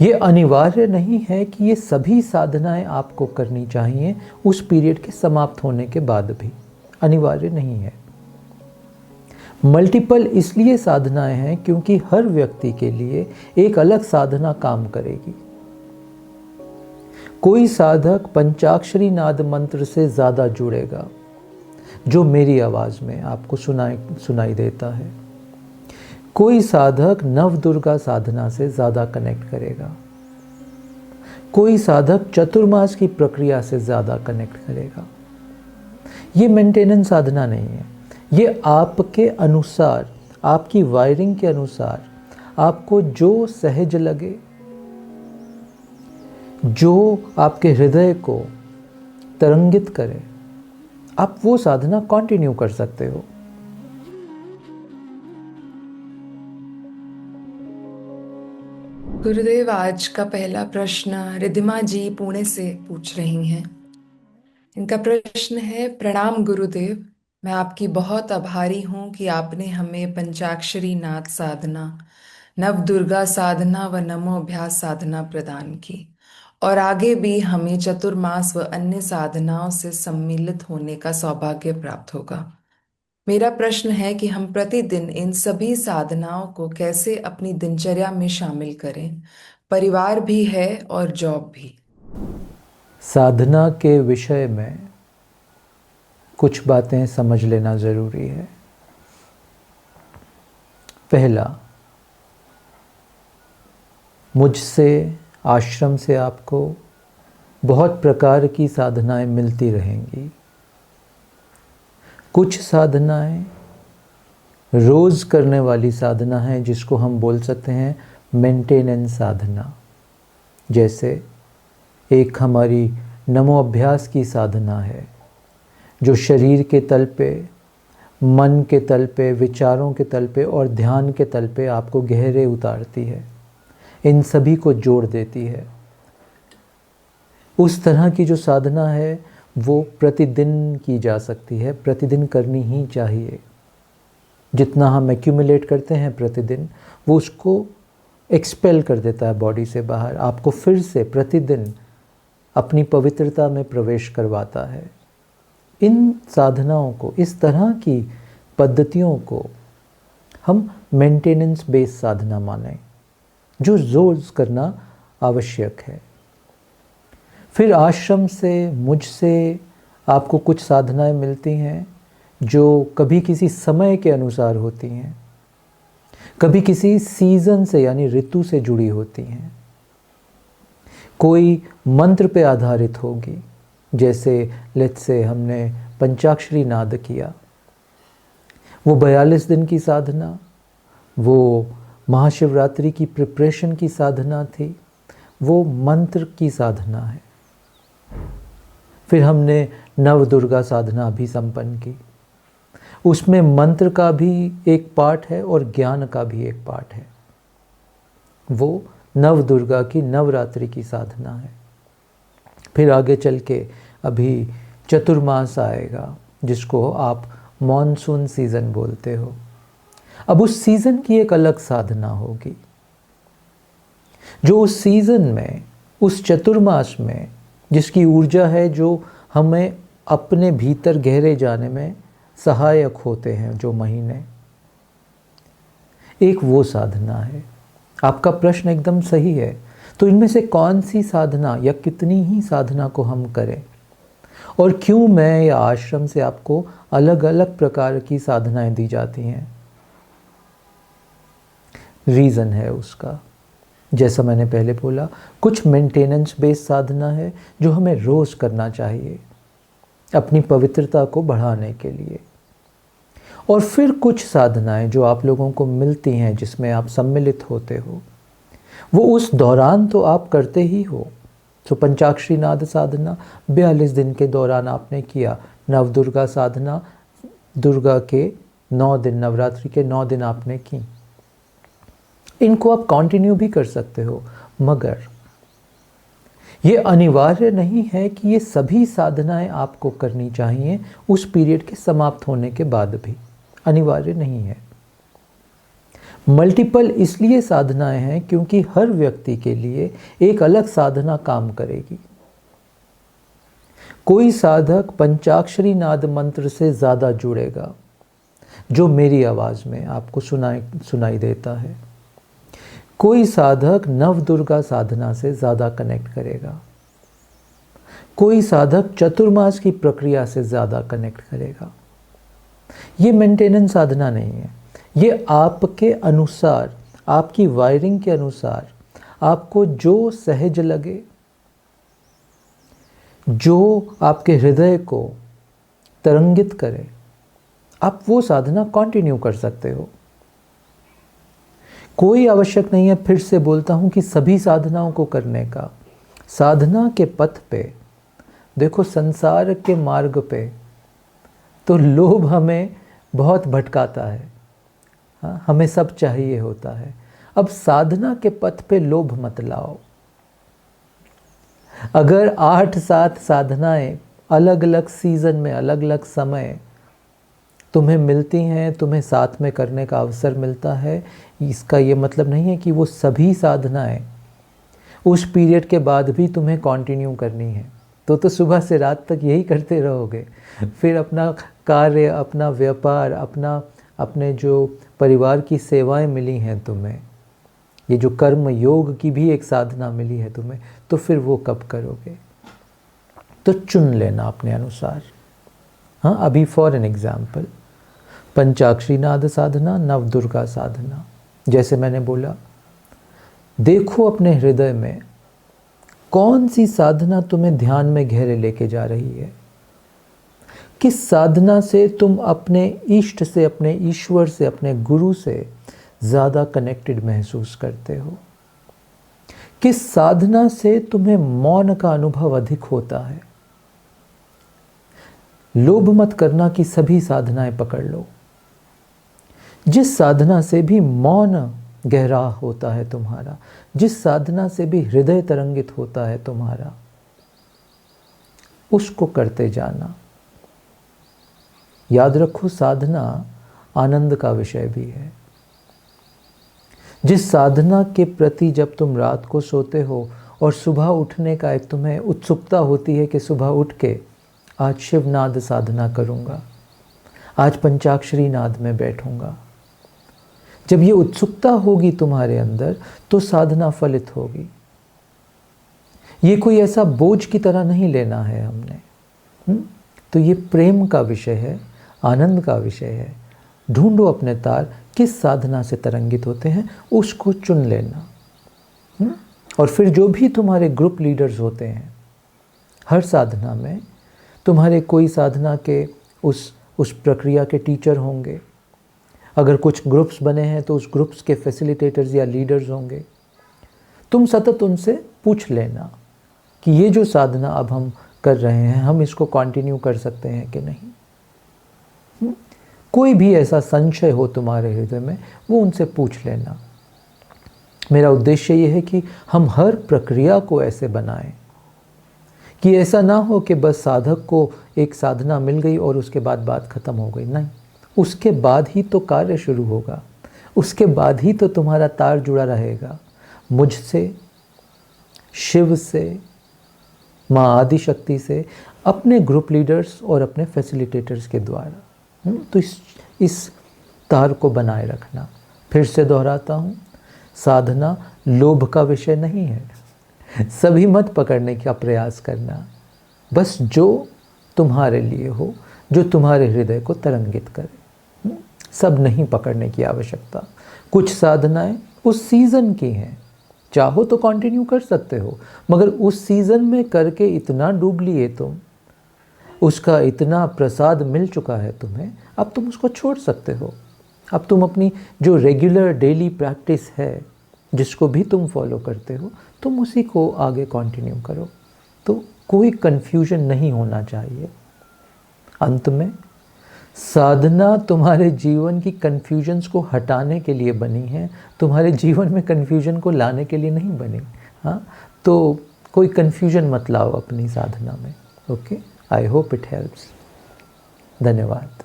ये अनिवार्य नहीं है कि ये सभी साधनाएं आपको करनी चाहिए उस पीरियड के समाप्त होने के बाद भी, अनिवार्य नहीं है। मल्टीपल इसलिए साधनाएं हैं क्योंकि हर व्यक्ति के लिए एक अलग साधना काम करेगी। कोई साधक पंचाक्षरी नाद मंत्र से ज़्यादा जुड़ेगा, जो मेरी आवाज़ में आपको सुनाई देता है। कोई साधक नव दुर्गा साधना से ज़्यादा कनेक्ट करेगा। कोई साधक चतुर्मास की प्रक्रिया से ज़्यादा कनेक्ट करेगा। ये मेंटेनेंस साधना नहीं है, ये आपके अनुसार, आपकी वायरिंग के अनुसार, आपको जो सहज लगे, जो आपके हृदय को तरंगित करे, आप वो साधना कंटिन्यू कर सकते हो। गुरुदेव, आज का पहला प्रश्न रिद्धिमा जी पुणे से पूछ रही हैं। इनका प्रश्न है, प्रणाम गुरुदेव, मैं आपकी बहुत आभारी हूँ कि आपने हमें पंचाक्षरी नाद साधना, नव दुर्गा साधना व नमो अभ्यास साधना प्रदान की और आगे भी हमें चतुर्मास व अन्य साधनाओं से सम्मिलित होने का सौभाग्य प्राप्त होगा। मेरा प्रश्न है कि हम प्रतिदिन इन सभी साधनाओं को कैसे अपनी दिनचर्या में शामिल करें। परिवार भी है और जॉब भी। साधना के विषय में कुछ बातें समझ लेना ज़रूरी है। पहला, मुझसे, आश्रम से आपको बहुत प्रकार की साधनाएं मिलती रहेंगी। कुछ साधनाएं रोज़ करने वाली साधना है, जिसको हम बोल सकते हैं मेंटेनेंस साधना। जैसे एक हमारी नमो अभ्यास की साधना है, जो शरीर के तल पे, मन के तल पे, विचारों के तल पे और ध्यान के तल पे आपको गहरे उतारती है, इन सभी को जोड़ देती है। उस तरह की जो साधना है वो प्रतिदिन की जा सकती है, प्रतिदिन करनी ही चाहिए। जितना हम एक्यूमुलेट करते हैं प्रतिदिन, वो उसको एक्सपेल कर देता है बॉडी से बाहर, आपको फिर से प्रतिदिन अपनी पवित्रता में प्रवेश करवाता है। इन साधनाओं को, इस तरह की पद्धतियों को हम मेंटेनेंस बेस्ड साधना मानें, जो रोज़ करना आवश्यक है। फिर आश्रम से, मुझसे आपको कुछ साधनाएं मिलती हैं जो कभी किसी समय के अनुसार होती हैं, कभी किसी सीज़न से यानी ऋतु से जुड़ी होती हैं। कोई मंत्र पे आधारित होगी, जैसे लेट्स से हमने पंचाक्षरी नाद किया, वो 42 दिन की साधना, वो महाशिवरात्रि की प्रिपरेशन की साधना थी, वो मंत्र की साधना है। फिर हमने नव दुर्गा साधना भी संपन्न की, उसमें मंत्र का भी एक पार्ट है और ज्ञान का भी एक पार्ट है। वो नव दुर्गा की नवरात्रि की साधना है। फिर आगे चल के अभी चतुर्मास आएगा, जिसको आप मॉनसून सीज़न बोलते हो। अब उस सीज़न की एक अलग साधना होगी, जो उस सीज़न में, उस चतुर्मास में जिसकी ऊर्जा है, जो हमें अपने भीतर गहरे जाने में सहायक होते हैं, जो महीने, एक वो साधना है। आपका प्रश्न एकदम सही है। तो इनमें से कौन सी साधना या कितनी ही साधना को हम करें, और क्यों मैं या आश्रम से आपको अलग अलग प्रकार की साधनाएं दी जाती हैं? रीज़न है उसका, जैसा मैंने पहले बोला, कुछ मेंटेनेंस बेस्ड साधना है जो हमें रोज़ करना चाहिए अपनी पवित्रता को बढ़ाने के लिए। और फिर कुछ साधनाएं जो आप लोगों को मिलती हैं, जिसमें आप सम्मिलित होते हो, वो उस दौरान तो आप करते ही हो। तो पंचाक्षरी नाद साधना 42 दिन के दौरान आपने किया, नव दुर्गा साधना दुर्गा के 9 दिन, नवरात्रि के 9 दिन आपने की। इनको आप कंटिन्यू भी कर सकते हो, मगर ये अनिवार्य नहीं है कि ये सभी साधनाएं आपको करनी चाहिए उस पीरियड के समाप्त होने के बाद भी, अनिवार्य नहीं है। मल्टीपल इसलिए साधनाएं हैं क्योंकि हर व्यक्ति के लिए एक अलग साधना काम करेगी। कोई साधक पंचाक्षरी नाद मंत्र से ज़्यादा जुड़ेगा, जो मेरी आवाज़ में आपको सुनाई देता है। कोई साधक नव दुर्गा साधना से ज़्यादा कनेक्ट करेगा। कोई साधक चतुर्मास की प्रक्रिया से ज़्यादा कनेक्ट करेगा। ये मेंटेनेंस साधना नहीं है, ये आपके अनुसार, आपकी वायरिंग के अनुसार, आपको जो सहज लगे, जो आपके हृदय को तरंगित करे, आप वो साधना कंटिन्यू कर सकते हो। कोई आवश्यक नहीं है, फिर से बोलता हूं, कि सभी साधनाओं को करने का। साधना के पथ पे देखो, संसार के मार्ग पे तो लोभ हमें बहुत भटकाता है। हाँ, हमें सब चाहिए होता है। अब साधना के पथ पे लोभ मत लाओ। अगर 8-7 साधनाएं अलग अलग सीजन में, अलग अलग समय तुम्हें मिलती हैं, तुम्हें साथ में करने का अवसर मिलता है, इसका ये मतलब नहीं है कि वो सभी साधनाएं उस पीरियड के बाद भी तुम्हें कंटिन्यू करनी है। तो सुबह से रात तक यही करते रहोगे। फिर अपना कार्य, अपना व्यापार, अपने जो परिवार की सेवाएं मिली हैं तुम्हें, ये जो कर्म योग की भी एक साधना मिली है तुम्हें, तो फिर वो कब करोगे? तो चुन लेना अपने अनुसार। हाँ, अभी फॉर एन एग्जाम्पल, पंचाक्षरी नाद साधना, नव दुर्गा साधना, जैसे मैंने बोला, देखो अपने हृदय में कौन सी साधना तुम्हें ध्यान में गहरे लेके जा रही है। किस साधना से तुम अपने इष्ट से, अपने ईश्वर से, अपने गुरु से ज़्यादा कनेक्टेड महसूस करते हो। किस साधना से तुम्हें मौन का अनुभव अधिक होता है। लोभ मत करना कि सभी साधनाएं पकड़ लो। जिस साधना से भी मौन गहरा होता है तुम्हारा, जिस साधना से भी हृदय तरंगित होता है तुम्हारा, उसको करते जाना। याद रखो, साधना आनंद का विषय भी है। जिस साधना के प्रति जब तुम रात को सोते हो और सुबह उठने का एक तुम्हें उत्सुकता होती है कि सुबह उठ के आज शिवनाद साधना करूंगा, आज पंचाक्षरी नाद में बैठूंगा, जब ये उत्सुकता होगी तुम्हारे अंदर, तो साधना फलित होगी। ये कोई ऐसा बोझ की तरह नहीं लेना है हमने। तो ये प्रेम का विषय है, आनंद का विषय है। ढूंढो अपने तार, किस साधना से तरंगित होते हैं, उसको चुन लेना। और फिर जो भी तुम्हारे ग्रुप लीडर्स होते हैं, हर साधना में तुम्हारे कोई साधना के उस प्रक्रिया के टीचर होंगे। अगर कुछ ग्रुप्स बने हैं तो उस ग्रुप्स के फैसिलिटेटर्स या लीडर्स होंगे। तुम सतत उनसे पूछ लेना कि ये जो साधना अब हम कर रहे हैं, हम इसको कंटिन्यू कर सकते हैं कि नहीं। कोई भी ऐसा संशय हो तुम्हारे हृदय में, वो उनसे पूछ लेना। मेरा उद्देश्य ये है कि हम हर प्रक्रिया को ऐसे बनाएं कि ऐसा ना हो कि बस साधक को एक साधना मिल गई और उसके बाद बात खत्म हो गई। नहीं, उसके बाद ही तो कार्य शुरू होगा, उसके बाद ही तो तुम्हारा तार जुड़ा रहेगा मुझसे, शिव से, माँ आदि शक्ति से, अपने ग्रुप लीडर्स और अपने फैसिलिटेटर्स के द्वारा। तो इस तार को बनाए रखना। फिर से दोहराता हूँ, साधना लोभ का विषय नहीं है। सभी मत पकड़ने का प्रयास करना, बस जो तुम्हारे लिए हो, जो तुम्हारे हृदय को तरंगित करे। सब नहीं पकड़ने की आवश्यकता। कुछ साधनाएं उस सीज़न की हैं, चाहो तो कंटिन्यू कर सकते हो, मगर उस सीज़न में करके इतना डूब लिए तुम, उसका इतना प्रसाद मिल चुका है तुम्हें, अब तुम उसको छोड़ सकते हो। अब तुम अपनी जो रेगुलर डेली प्रैक्टिस है, जिसको भी तुम फॉलो करते हो, तुम उसी को आगे कंटिन्यू करो। तो कोई कन्फ्यूजन नहीं होना चाहिए। अंत में, साधना तुम्हारे जीवन की कन्फ्यूजन्स को हटाने के लिए बनी है, तुम्हारे जीवन में कन्फ्यूजन को लाने के लिए नहीं बनी। हाँ, तो कोई कन्फ्यूजन मत लाओ अपनी साधना में। Okay, I hope it helps. धन्यवाद।